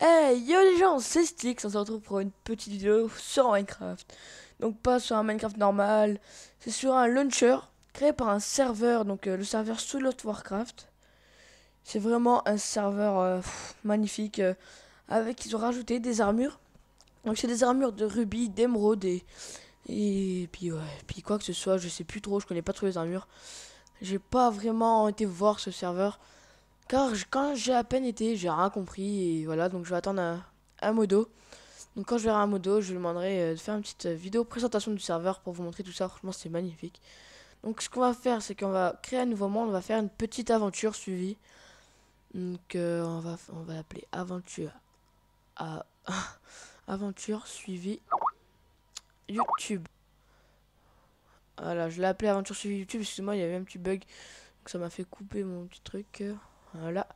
Hey yo les gens, c'est Stix, on se retrouve pour une petite vidéo sur Minecraft. Donc pas sur un Minecraft normal, c'est sur un launcher créé par un serveur, donc le serveur Solo of Warcraft. C'est vraiment un serveur magnifique, avec ils ont rajouté des armures. Donc c'est des armures de rubis, d'émeraude et puis ouais, puis quoi que ce soit, je sais plus trop, je connais pas trop les armures. J'ai pas vraiment été voir ce serveur. Car quand j'ai à peine été, j'ai rien compris et voilà, donc je vais attendre un modo. Donc quand je verrai un modo, je lui demanderai de faire une petite vidéo présentation du serveur pour vous montrer tout ça. Franchement, c'est magnifique. Donc ce qu'on va faire, c'est qu'on va créer un nouveau monde, on va faire une petite aventure suivie. Donc on va l'appeler aventure à aventure suivie YouTube. Voilà, je l'ai appelé aventure suivie YouTube, excusez-moi, il y avait un petit bug. Donc ça m'a fait couper mon petit truc. Voilà.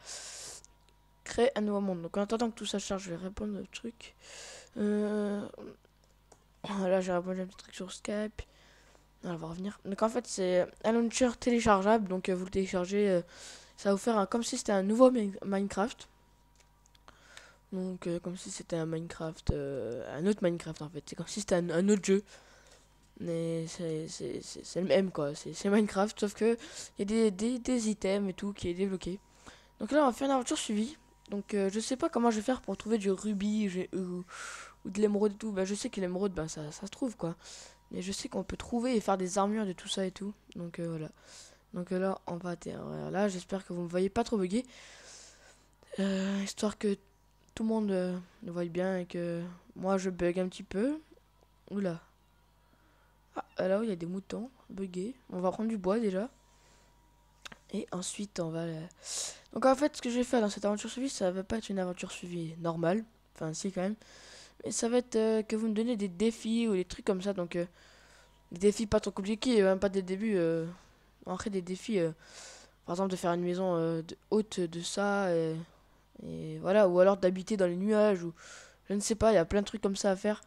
Créer un nouveau monde. Donc en attendant que tout ça charge, je vais répondre au truc. Euh, Là, j'ai répondu à un petit truc sur Skype. On va revenir. Donc en fait, c'est un launcher téléchargeable. Donc vous le téléchargez, ça va vous faire comme si c'était un nouveau Minecraft. Donc comme si c'était un Minecraft, un autre Minecraft en fait. C'est comme si c'était un autre jeu. Mais c'est le même quoi. C'est Minecraft, sauf que il y a des items et tout qui est débloqué. Donc là, on va faire une aventure suivie. Donc je sais pas comment je vais faire pour trouver du rubis ou de l'émeraude et tout. Bah, je sais que l'émeraude, bah, ça se trouve quoi. Mais je sais qu'on peut trouver et faire des armures de tout ça et tout. Donc voilà. Donc là, on va atterrir là. J'espère que vous me voyez pas trop bugger. Histoire que tout le monde le voie bien et que moi je bug un petit peu. Oula. Ah, là où il y a des moutons buggés. On va prendre du bois déjà. Et ensuite, on va. Donc en fait, ce que je vais faire dans cette aventure suivie, ça va pas être une aventure suivie normale. Enfin, si quand même. Mais ça va être que vous me donnez des défis ou des trucs comme ça. Donc des défis pas trop compliqués, même pas dès le début. On crée des défis. Par exemple, de faire une maison haute de ça. Et voilà. Ou alors d'habiter dans les nuages. Ou je ne sais pas, il y a plein de trucs comme ça à faire.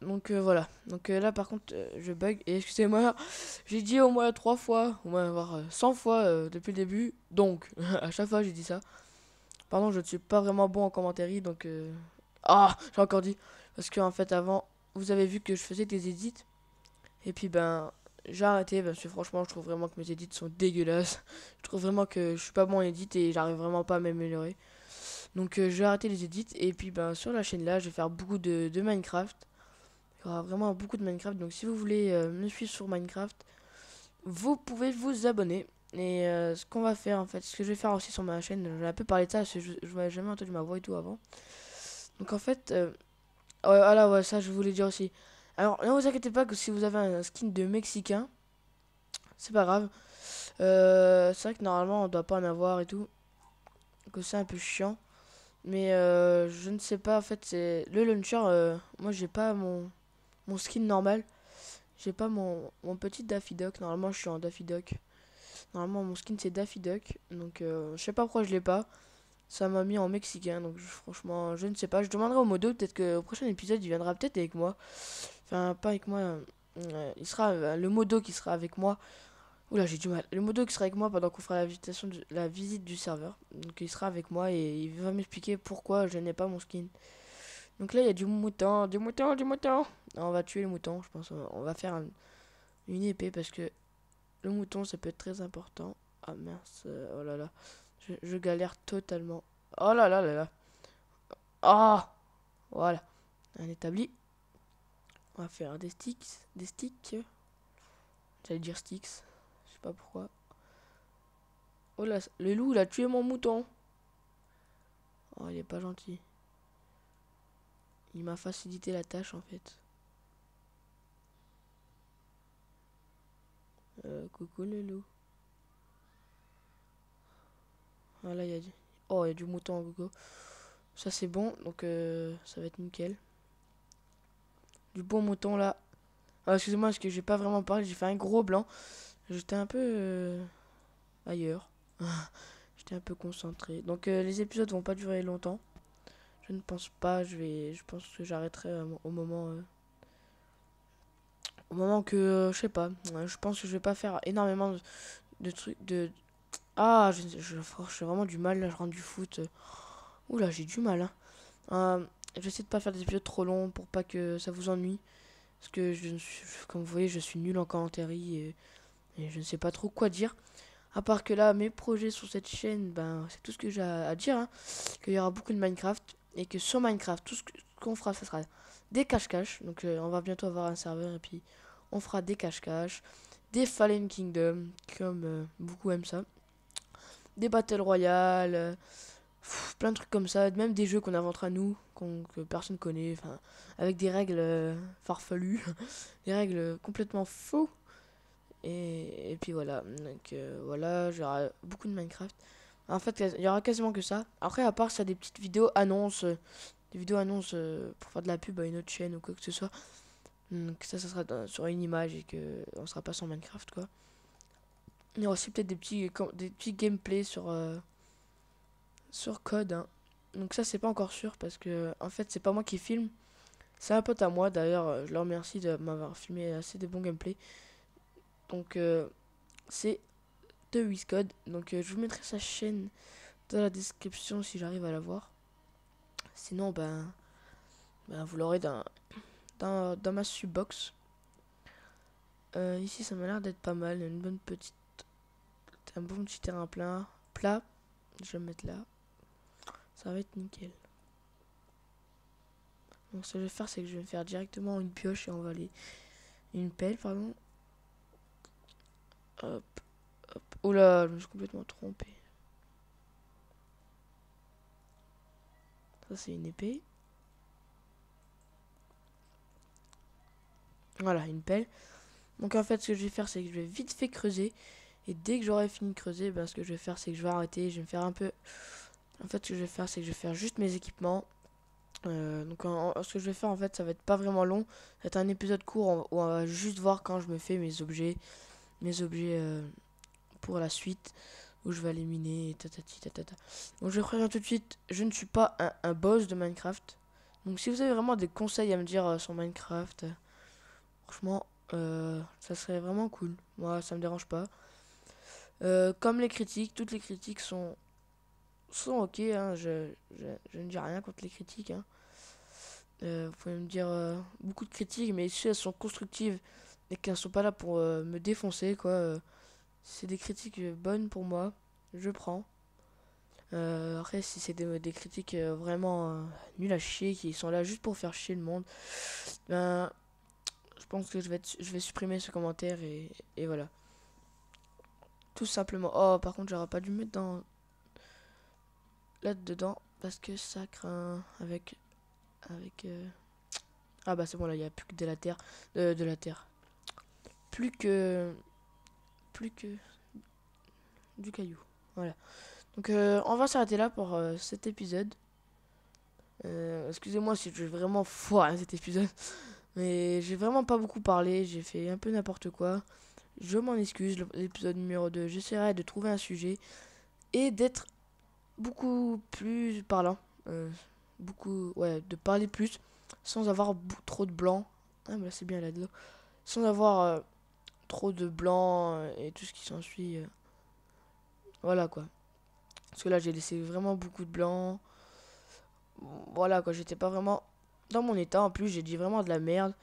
Donc voilà. Donc là, par contre, je bug. Et excusez-moi, j'ai dit au moins 3 fois, au moins voire 100 fois depuis le début. Donc, à chaque fois, j'ai dit ça. Pardon, je ne suis pas vraiment bon en commentaire. Donc. Ah, j'ai encore dit. Parce que en fait, avant, vous avez vu que je faisais des edits. Et puis, ben, j'ai arrêté parce que franchement, je trouve vraiment que mes edits sont dégueulasses. Je trouve vraiment que je suis pas bon en edit et j'arrive vraiment pas à m'améliorer. Donc, je vais arrêter les edits. Et puis, ben, sur la chaîne là, je vais faire beaucoup de Minecraft. Il y aura vraiment beaucoup de Minecraft. Donc, si vous voulez me suivre sur Minecraft, vous pouvez vous abonner. Et ce qu'on va faire en fait, ce que je vais faire aussi sur ma chaîne, j'ai un peu parlé de ça parce que je n'avais jamais entendu ma voix et tout avant. Donc en fait, ouais, voilà, ouais, ça je voulais dire aussi. Alors, ne vous inquiétez pas que si vous avez un skin de Mexicain, c'est pas grave. C'est vrai que normalement on doit pas en avoir et tout. Que c'est un peu chiant. Mais je ne sais pas, en fait, c'est le launcher. Moi j'ai pas mon skin normal. J'ai pas mon petit Daffy Duck. Normalement je suis en Daffy Duck. Normalement mon skin c'est Daffy Duck. Donc je sais pas pourquoi je l'ai pas. Ça m'a mis en mexicain. Donc franchement je ne sais pas. Je demanderai au modo. Peut-être que au prochain épisode il viendra peut-être avec moi. Enfin pas avec moi. Il sera le modo qui sera avec moi. Oula j'ai du mal. Le modo qui sera avec moi pendant qu'on fera la visite du serveur. Donc il sera avec moi et il va m'expliquer pourquoi je n'ai pas mon skin. Donc là il y a du mouton. Du mouton. Du mouton. On va tuer le mouton je pense. On va faire une épée parce que le mouton, ça peut être très important. Ah mince, oh là là. Je galère totalement. Oh là là là là. Ah, voilà. Un établi. On va faire des sticks. Des sticks. J'allais dire sticks. Je sais pas pourquoi. Oh là, le loup, il a tué mon mouton. Oh, il est pas gentil. Il m'a facilité la tâche en fait. Coucou le loup. Ah là, il y a du... Oh, il y a du mouton en gogo. Ça c'est bon, donc ça va être nickel. Du bon mouton là. Ah, excusez-moi, parce que j'ai pas vraiment parlé, j'ai fait un gros blanc. J'étais un peu ailleurs. J'étais un peu concentré. Donc les épisodes vont pas durer longtemps. Je ne pense pas. Je pense que j'arrêterai au moment que je sais pas. Je pense que je vais pas faire énormément de trucs de. Ah, j'ai vraiment du mal là. Je rentre du foot. Oula, j'ai du mal, hein. J'essaie de pas faire des épisodes trop longs pour pas que ça vous ennuie. Parce que, comme vous voyez, je suis nul en commentaire et je ne sais pas trop quoi dire. À part que là, mes projets sur cette chaîne, ben, c'est tout ce que j'ai à dire, hein. Qu'il y aura beaucoup de Minecraft. Et que sur Minecraft, tout ce qu'on fera, ça sera des cache-cache. Donc, on va bientôt avoir un serveur. Et puis, on fera des cache-cache. Des Fallen Kingdom, comme beaucoup aiment ça. Des Battle Royale. Plein de trucs comme ça. Même des jeux qu'on inventera nous, que personne connaît. Enfin, avec des règles farfelues. Des règles complètement faux. Et puis voilà, donc voilà, j'aurai beaucoup de Minecraft. En fait, il y aura quasiment que ça. Après, à part ça, des petites vidéos annonces, des vidéos annonces pour faire de la pub à une autre chaîne ou quoi que ce soit. Donc ça sera sur une image et que on sera pas sans Minecraft quoi. Il y aura aussi peut-être des petits gameplays sur code, hein. Donc ça, c'est pas encore sûr parce que en fait, c'est pas moi qui filme, c'est un pote à moi. D'ailleurs, je leur remercie de m'avoir filmé assez de bons gameplays. Donc c'est de Wizcode. Donc je vous mettrai sa chaîne dans la description si j'arrive à la voir. Sinon, ben vous l'aurez dans ma subbox. Ici, ça m'a l'air d'être pas mal. Une bonne petite, un bon petit terrain plat. Je vais me mettre là. Ça va être nickel. Donc ce que je vais faire, c'est que je vais faire directement une pioche et on va aller une pelle, pardon. Hop, hop. Oh là, je me suis complètement trompé. Ça, c'est une épée. Voilà, une pelle. Donc en fait, ce que je vais faire, c'est que je vais vite fait creuser. Et dès que j'aurai fini de creuser, ben, ce que je vais faire, c'est que je vais arrêter. Je vais me faire un peu... En fait, ce que je vais faire, c'est que je vais faire juste mes équipements. Donc ce que je vais faire, en fait, ça va être pas vraiment long. Ça va être un épisode court où on va juste voir quand je me fais mes objets. Mes objets pour la suite. Où je vais aller miner et tatati tatata. Donc je préviens tout de suite, je ne suis pas un boss de Minecraft. Donc si vous avez vraiment des conseils à me dire sur Minecraft, franchement, ça serait vraiment cool. Moi, ça me dérange pas. Comme les critiques, toutes les critiques sont ok, hein. Je ne dis rien contre les critiques, hein. Vous pouvez me dire beaucoup de critiques, mais si elles sont constructives et qu'elles ne sont pas là pour me défoncer, quoi, c'est des critiques bonnes pour moi. Je prends. Après, si c'est des critiques vraiment nulles à chier, qui sont là juste pour faire chier le monde, ben, je pense que je vais supprimer ce commentaire et voilà. Tout simplement. Oh, par contre, j'aurais pas dû mettre là-dedans parce que ça craint avec ah bah c'est bon, là, il n'y a plus que de la terre. De la terre. Plus que... Plus que du caillou. Voilà. Donc on va s'arrêter là pour cet épisode. Excusez-moi si je vais vraiment foirer cet épisode. Mais j'ai vraiment pas beaucoup parlé. J'ai fait un peu n'importe quoi. Je m'en excuse. L'épisode numéro 2, j'essaierai de trouver un sujet et d'être beaucoup plus parlant. Beaucoup, ouais, de parler plus sans avoir trop de blanc. Ah, mais là c'est bien là de l'eau. Sans avoir trop de blanc et tout ce qui s'ensuit. Voilà quoi. Parce que là j'ai laissé vraiment beaucoup de blanc. Voilà quoi, j'étais pas vraiment dans mon état. En plus, j'ai dit vraiment de la merde.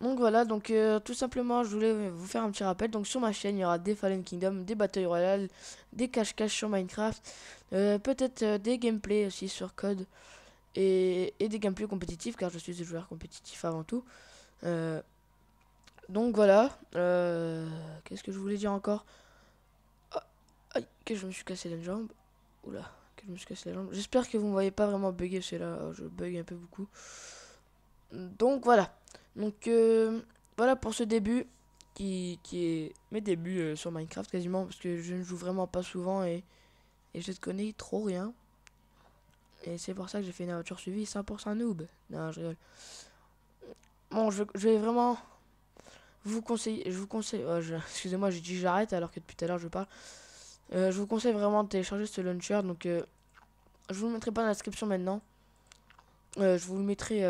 Donc voilà, donc tout simplement, je voulais vous faire un petit rappel. Donc sur ma chaîne, il y aura des Fallen Kingdom, des Battle Royale, des cache-cache sur Minecraft, peut-être des gameplays aussi sur Code et des gameplays compétitifs car je suis un joueur compétitif avant tout. Donc voilà, qu'est-ce que je voulais dire encore? Ah, aïe, que je me suis cassé la jambe. Oula, que je me suis cassé la jambe. J'espère que vous ne voyez pas vraiment bugger, parce que là, je bug un peu beaucoup. Donc voilà. Donc voilà pour ce début qui est mes débuts sur Minecraft quasiment parce que je ne joue vraiment pas souvent et je ne connais trop rien. Et c'est pour ça que j'ai fait une aventure suivie 100% noob. Non, je rigole. Bon, je vais vraiment vous conseiller. Je vous conseille. Excusez-moi, j'ai dit j'arrête alors que depuis tout à l'heure je parle. Je vous conseille vraiment de télécharger ce launcher. Donc je vous le mettrai pas dans la description maintenant. Je vous le mettrai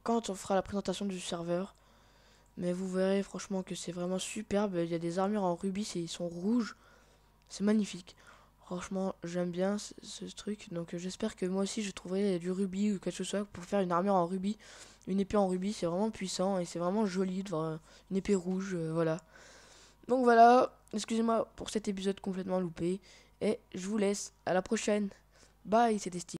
quand on fera la présentation du serveur. Mais vous verrez franchement que c'est vraiment superbe. Il y a des armures en rubis et ils sont rouges. C'est magnifique. Franchement, j'aime bien ce truc. Donc j'espère que moi aussi je trouverai du rubis ou quelque chose comme ça pour faire une armure en rubis. Une épée en rubis, c'est vraiment puissant et c'est vraiment joli de voir une épée rouge. Voilà. Donc voilà, excusez-moi pour cet épisode complètement loupé. Et je vous laisse. À la prochaine. Bye, c'était Steve.